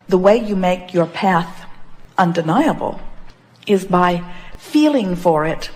the way you make your path undeniable is by feeling for it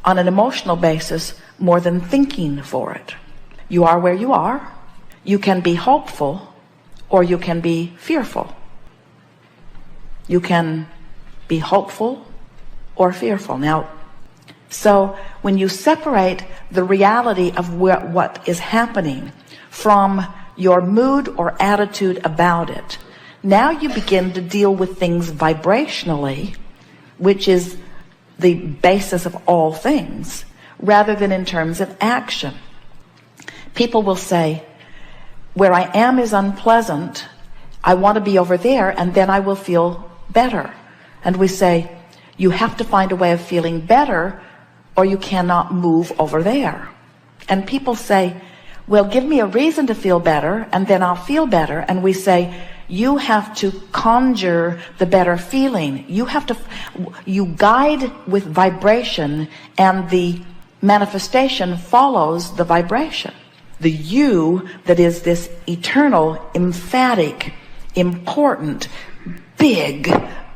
on an emotional basis more than thinking for it. You are where you are. You can be hopeful or you can be fearful. You can be hopeful or fearful. Now, so when you separate the reality of what is happening from your mood or attitude about it, now you begin to deal with things vibrationally, which is the basis of all things, rather than in terms of action. People will say, where I am is unpleasant, I want to be over there, and then I will feel better. And we say, you have to find a way of feeling better, or you cannot move over there. And people say, well, give me a reason to feel better, and then I'll feel better. And we say, you have to conjure the better feeling. You guide with vibration, and the manifestation follows the vibration. The you that is this eternal, emphatic, important, big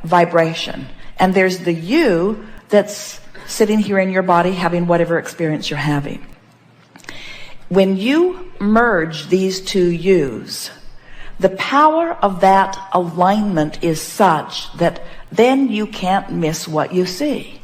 vibration. And there's the you that's sitting here in your body having whatever experience you're having. When you merge these two yous, the power of that alignment is such that then you can't miss what you see.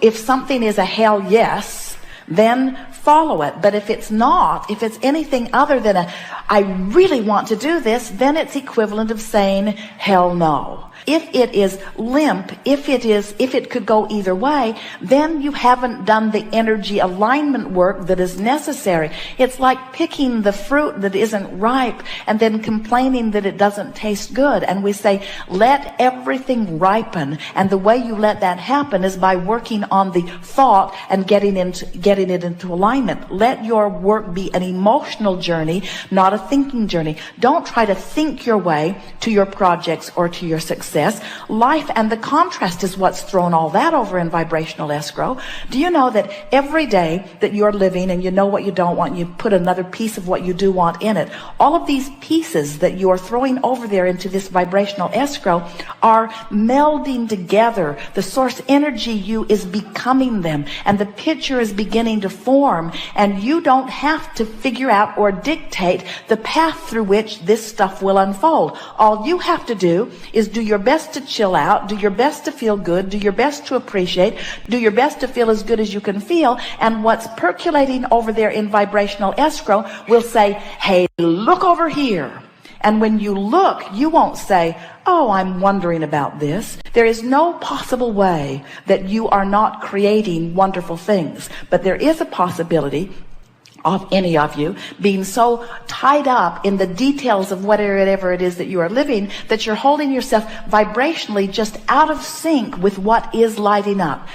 If something is a hell yes, then follow it. But if it's not, if it's anything other than I really want to do this, then it's equivalent of saying hell no. If it is limp, if it could go either way, then you haven't done the energy alignment work that is necessary. It's like picking the fruit that isn't ripe and then complaining that it doesn't taste good. And we say, let everything ripen. And the way you let that happen is by working on the thought and getting it into alignment. Let your work be an emotional journey, not a thinking journey. Don't try to think your way to your projects or to your success. Life and the contrast is what's thrown all that over in vibrational escrow. Do you know that every day that you're living and you know what you don't want, you put another piece of what you do want in it. All of these pieces that you are throwing over there into this vibrational escrow are melding together. The source energy you is becoming them, and the picture is beginning to form, and you don't have to figure out or dictate the path through which this stuff will unfold. All you have to do is do your best to chill out, do your best to feel good, do your best to appreciate, do your best to feel as good as you can feel, and what's percolating over there in vibrational escrow will say, hey, look over here. And when you look, you won't say, oh, I'm wondering about this. There is no possible way that you are not creating wonderful things, but there is a possibility of any of you being so tied up in the details of whatever it is that you are living that you're holding yourself vibrationally just out of sync with what is lighting up.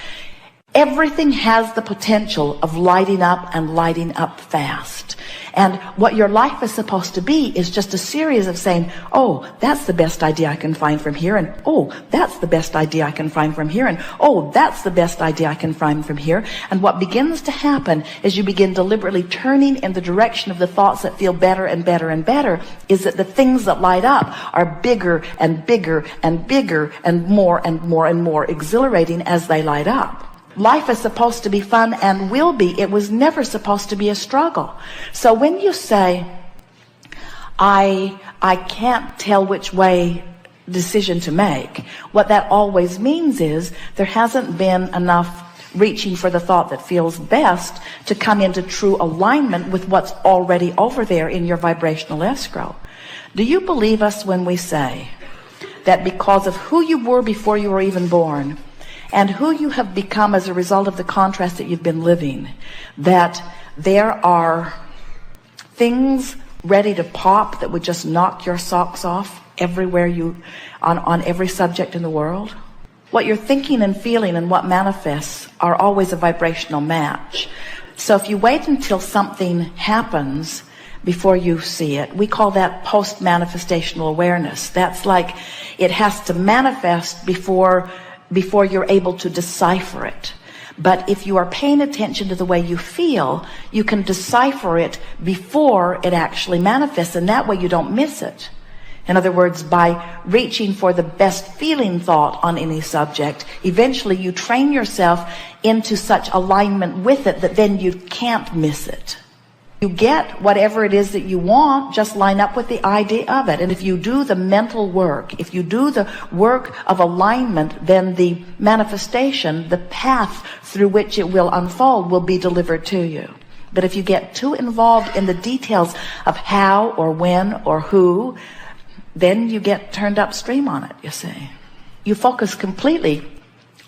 Everything has the potential of lighting up and lighting up fast. And what your life is supposed to be is just a series of saying, oh, that's the best idea I can find from here. And oh, that's the best idea I can find from here. And oh, that's the best idea I can find from here. And what begins to happen is you begin deliberately turning in the direction of the thoughts that feel better and better and better, is that the things that light up are bigger and bigger and bigger and more and more and more exhilarating as they light up. Life is supposed to be fun and will be. It was never supposed to be a struggle. So when you say, I can't tell which way decision to make, what that always means is there hasn't been enough reaching for the thought that feels best to come into true alignment with what's already over there in your vibrational escrow. Do you believe us when we say that because of who you were before you were even born, and who you have become as a result of the contrast that you've been living, that there are things ready to pop that would just knock your socks off everywhere on every subject in the world? What you're thinking and feeling and what manifests are always a vibrational match. So if you wait until something happens before you see it, we call that post-manifestational awareness. That's like it has to manifest before you're able to decipher it. But if you are paying attention to the way you feel, you can decipher it before it actually manifests, and that way you don't miss it. In other words, by reaching for the best feeling thought on any subject, eventually you train yourself into such alignment with it that then you can't miss it. You get whatever it is that you want, just line up with the idea of it. And if you do the mental work, if you do the work of alignment, then the manifestation, the path through which it will unfold, will be delivered to you. But if you get too involved in the details of how or when or who, then you get turned upstream on it, you see. You focus completely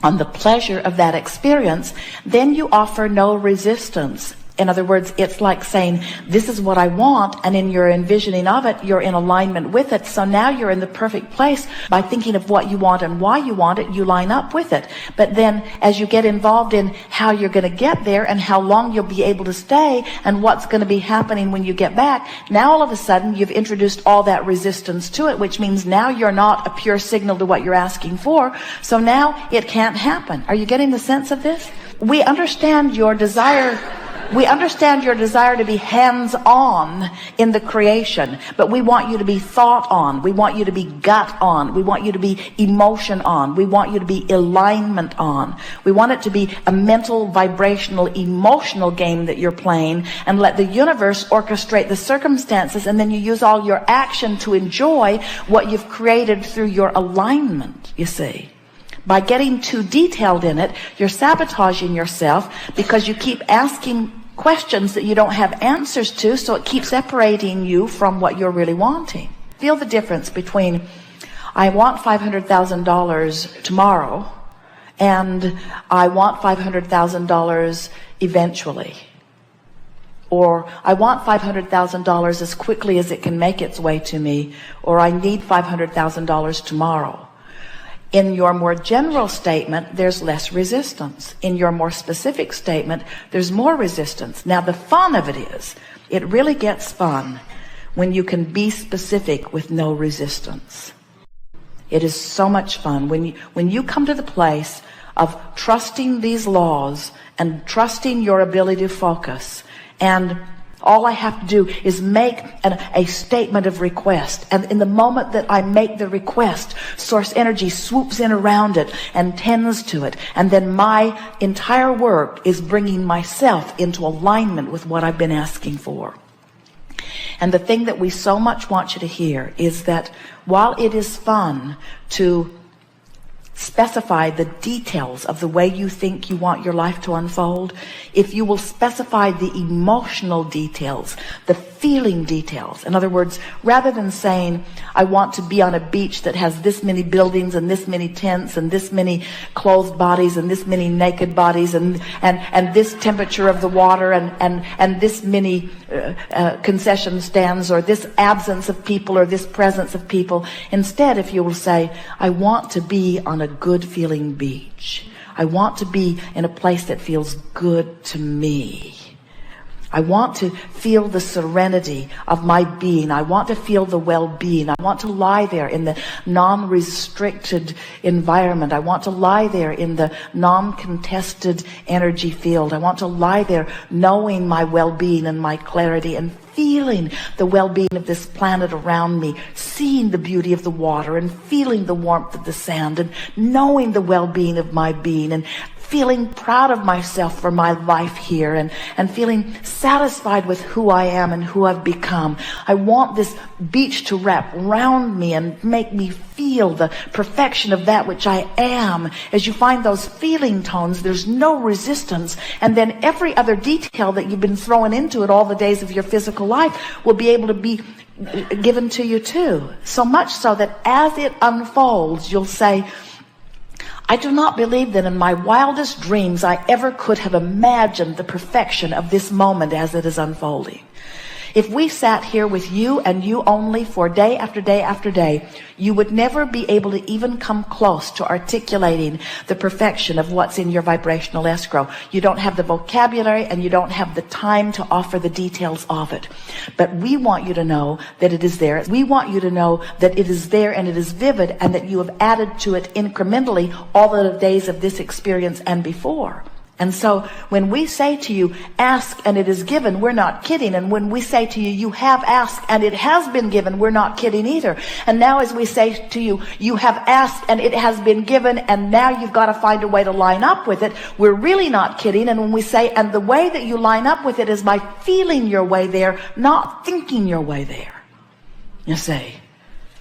on the pleasure of that experience, then you offer no resistance. In other words, it's like saying, this is what I want, and in your envisioning of it, you're in alignment with it. So now you're in the perfect place. By thinking of what you want and why you want it, you line up with it. But then as you get involved in how you're going to get there and how long you'll be able to stay and what's going to be happening when you get back, now all of a sudden you've introduced all that resistance to it, which means now you're not a pure signal to what you're asking for. So now it can't happen. Are you getting the sense of this? We understand your desire. We understand your desire to be hands-on in the creation, but we want you to be thought-on. We want you to be gut-on. We want you to be emotion-on. We want you to be alignment-on. We want it to be a mental, vibrational, emotional game that you're playing, and let the universe orchestrate the circumstances, and then you use all your action to enjoy what you've created through your alignment, you see. By getting too detailed in it, you're sabotaging yourself because you keep asking questions that you don't have answers to, so it keeps separating you from what you're really wanting. Feel the difference between, I want $500,000 tomorrow, and I want $500,000 eventually. Or I want $500,000 as quickly as it can make its way to me, or I need $500,000 tomorrow. In your more general statement, there's less resistance. In your more specific statement, there's more resistance. Now, the fun of it is, it really gets fun when you can be specific with no resistance. It is so much fun when you come to the place of trusting these laws and trusting your ability to focus, and all I have to do is make a statement of request. And in the moment that I make the request, source energy swoops in around it and tends to it. And then my entire work is bringing myself into alignment with what I've been asking for. And the thing that we so much want you to hear is that while it is fun to specify the details of the way you think you want your life to unfold, if you will specify the emotional details, the feeling details. In other words, rather than saying, I want to be on a beach that has this many buildings and this many tents and this many clothed bodies and this many naked bodies and this temperature of the water and this many concession stands, or this absence of people or this presence of people. Instead, if you will say, I want to be on a good feeling beach. I want to be in a place that feels good to me. I want to feel the serenity of my being. I want to feel the well-being. I want to lie there in the non-restricted environment. I want to lie there in the non-contested energy field. I want to lie there knowing my well-being and my clarity and feeling the well-being of this planet around me, seeing the beauty of the water and feeling the warmth of the sand and knowing the well-being of my being and feeling proud of myself for my life here and feeling satisfied with who I am and who I've become. I want this beach to wrap around me and make me feel the perfection of that which I am. As you find those feeling tones, there's no resistance, and then every other detail that you've been throwing into it all the days of your physical life will be able to be given to you too. So much so that as it unfolds, you'll say, I do not believe that in my wildest dreams I ever could have imagined the perfection of this moment as it is unfolding. If we sat here with you and you only for day after day after day, you would never be able to even come close to articulating the perfection of what's in your vibrational escrow. You don't have the vocabulary and you don't have the time to offer the details of it. But we want you to know that it is there. We want you to know that it is there and it is vivid, and that you have added to it incrementally all of the days of this experience and before. And so when we say to you, ask and it is given, we're not kidding. And when we say to you, you have asked and it has been given, we're not kidding either. And now as we say to you, you have asked and it has been given, and now you've got to find a way to line up with it, we're really not kidding. And when we say, and the way that you line up with it is by feeling your way there, not thinking your way there. You see,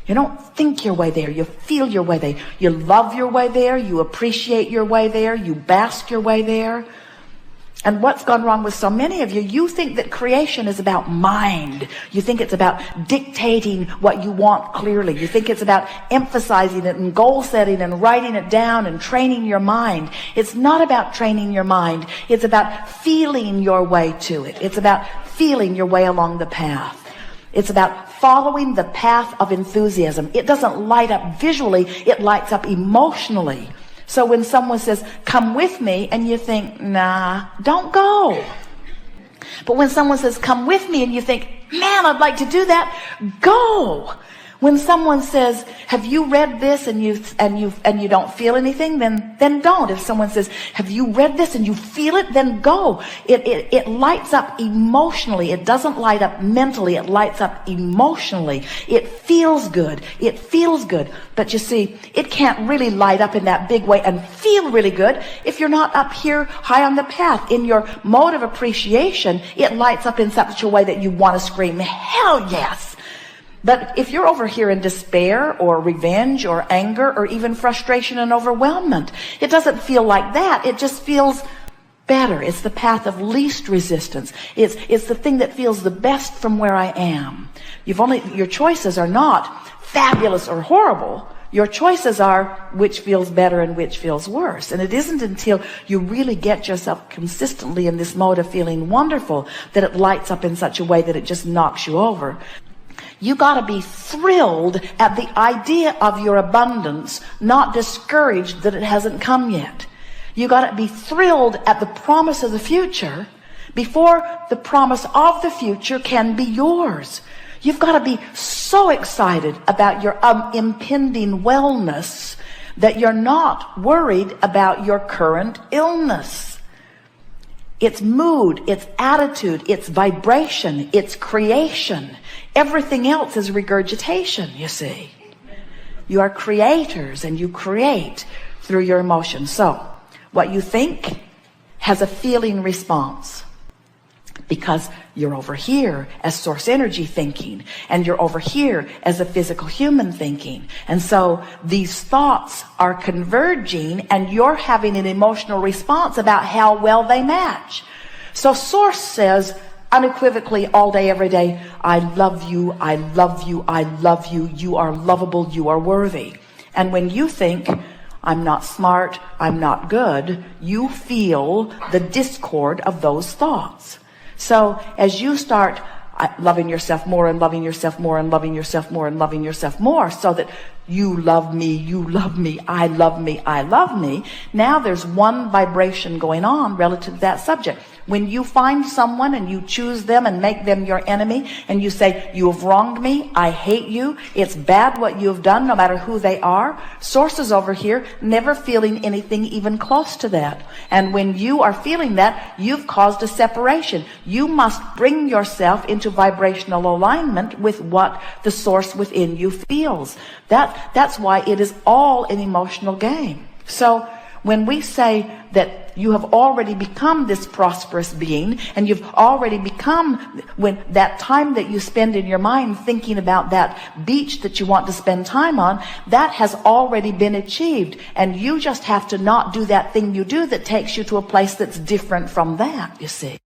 you don't think your way there, you feel your way there. You love your way there, you appreciate your way there, you bask your way there. And what's gone wrong with so many of you, you think that creation is about mind. You think it's about dictating what you want clearly. You think it's about emphasizing it and goal setting and writing it down and training your mind. It's not about training your mind. It's about feeling your way to it. It's about feeling your way along the path. It's about following the path of enthusiasm. It doesn't light up visually, it lights up emotionally. So when someone says, come with me, and you think, nah, don't go. But when someone says, come with me, and you think, man, I'd like to do that, go. When someone says, have you read this, and you don't feel anything, then don't. If someone says, have you read this and you feel it, then go. It lights up emotionally. It doesn't light up mentally. It lights up emotionally. It feels good. It feels good. But you see, it can't really light up in that big way and feel really good if you're not up here high on the path. In your mode of appreciation, it lights up in such a way that you want to scream, hell yes. But if you're over here in despair or revenge or anger or even frustration and overwhelmment, it doesn't feel like that. It just feels better. It's the path of least resistance. It's the thing that feels the best from where I am. Your choices are not fabulous or horrible. Your choices are which feels better and which feels worse. And it isn't until you really get yourself consistently in this mode of feeling wonderful that it lights up in such a way that it just knocks you over. You got to be thrilled at the idea of your abundance, not discouraged that it hasn't come yet. You got to be thrilled at the promise of the future before the promise of the future can be yours. You've got to be so excited about your impending wellness that you're not worried about your current illness. It's mood, it's attitude, it's vibration, it's creation. Everything else is regurgitation, you see. You are creators and you create through your emotions. So, what you think has a feeling response because you're over here as source energy thinking and you're over here as a physical human thinking. And so these thoughts are converging and you're having an emotional response about how well they match. So source says unequivocally all day, every day, I love you, I love you, I love you, you are lovable, you are worthy. And when you think, I'm not smart, I'm not good, you feel the discord of those thoughts. So as you start loving yourself more and loving yourself more and loving yourself more and loving yourself more so that you love me, I love me, I love me. Now there's one vibration going on relative to that subject. When you find someone and you choose them and make them your enemy and you say, you have wronged me, I hate you, it's bad what you have done no matter who they are, source is over here never feeling anything even close to that. And when you are feeling that, you've caused a separation. You must bring yourself into vibrational alignment with what the source within you feels. That's why it is all an emotional game. So when we say that you have already become this prosperous being and you've already become, when that time that you spend in your mind thinking about that beach that you want to spend time on, that has already been achieved. And you just have to not do that thing you do that takes you to a place that's different from that, you see.